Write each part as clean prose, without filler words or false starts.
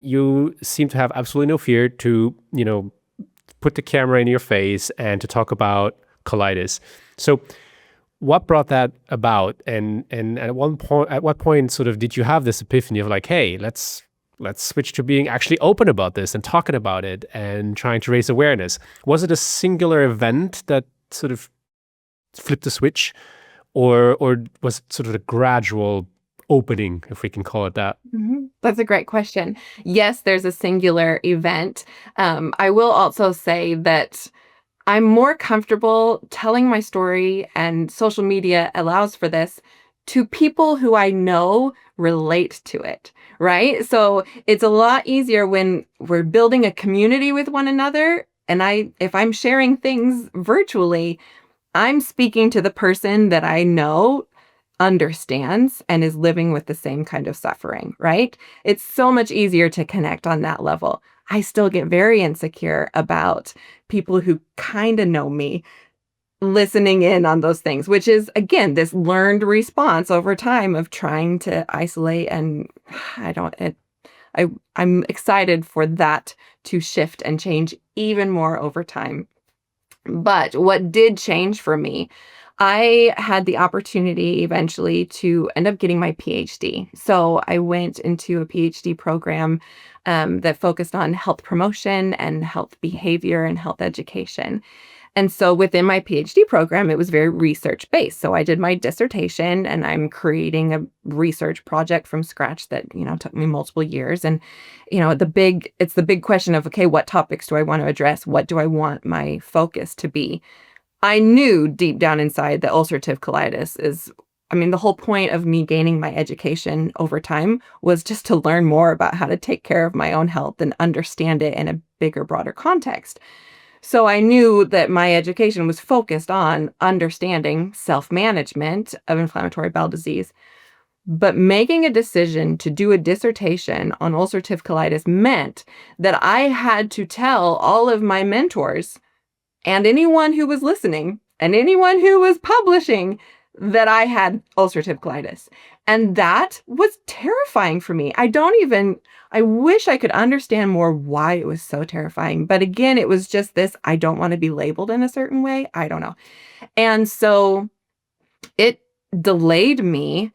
you seem to have absolutely no fear to, put the camera in your face and to talk about colitis. So what brought that about? And at what point sort of did you have this epiphany of like, hey, let's switch to being actually open about this and talking about it and trying to raise awareness? Was it a singular event that sort of flipped the switch, or was it sort of a gradual opening, if we can call it that? That's a great question. Yes, there's a singular event. I will also say that I'm more comfortable telling my story, and social media allows for this, to people who I know relate to it, right? So it's a lot easier when we're building a community with one another. And if I'm sharing things virtually, I'm speaking to the person that I know understands and is living with the same kind of suffering, right? It's so much easier to connect on that level. I still get very insecure about people who kind of know me listening in on those things, which is, again, this learned response over time of trying to isolate. And I'm excited for that to shift and change even more over time. But what did change for me, I had the opportunity eventually to end up getting my PhD. So I went into a PhD program that focused on health promotion and health behavior and health education. And so within my PhD program, it was very research based. So I did my dissertation, and I'm creating a research project from scratch that, took me multiple years. And, it's the big question of, okay, what topics do I want to address? What do I want my focus to be? I knew deep down inside that ulcerative colitis the whole point of me gaining my education over time was just to learn more about how to take care of my own health and understand it in a bigger, broader context. So I knew that my education was focused on understanding self-management of inflammatory bowel disease. But making a decision to do a dissertation on ulcerative colitis meant that I had to tell all of my mentors and anyone who was listening and anyone who was publishing that I had ulcerative colitis. And that was terrifying for me. I wish I could understand more why it was so terrifying. But again, it was just this, I don't want to be labeled in a certain way. I don't know. And so it delayed me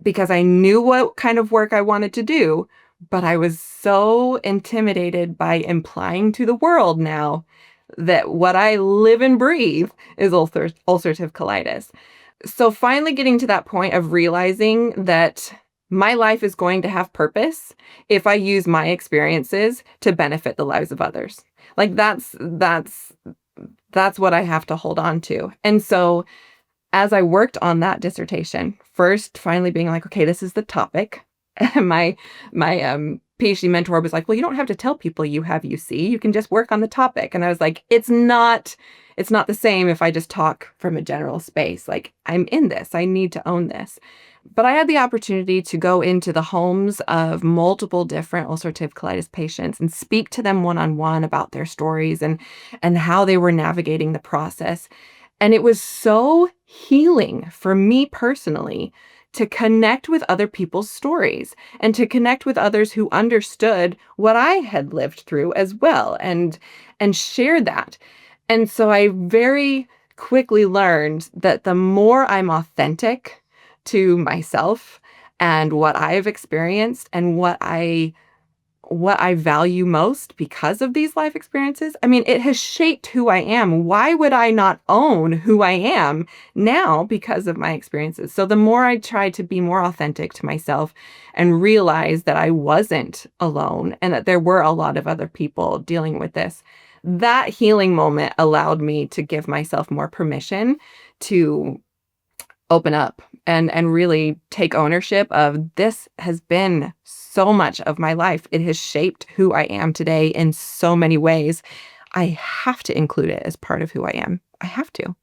because I knew what kind of work I wanted to do, but I was so intimidated by implying to the world now that what I live and breathe is ulcerative colitis. So finally getting to that point of realizing that my life is going to have purpose if I use my experiences to benefit the lives of others. Like that's what I have to hold on to. And so as I worked on that dissertation, first finally being like, okay, this is the topic. And my PhD mentor was like, well, you don't have to tell people you have UC. You can just work on the topic. And I was like, it's not the same if I just talk from a general space. Like, I'm in this. I need to own this. But I had the opportunity to go into the homes of multiple different ulcerative colitis patients and speak to them one-on-one about their stories and how they were navigating the process. And it was so healing for me personally to connect with other people's stories and to connect with others who understood what I had lived through as well and share that. And so I very quickly learned that the more I'm authentic to myself and what I've experienced and what I value most because of these life experiences, it has shaped who I am. Why would I not own who I am now because of my experiences? So the more I tried to be more authentic to myself and realize that I wasn't alone and that there were a lot of other people dealing with this, that healing moment allowed me to give myself more permission to open up and really take ownership of this has been so much of my life. It has shaped who I am today in so many ways. I have to include it as part of who I am. I have to.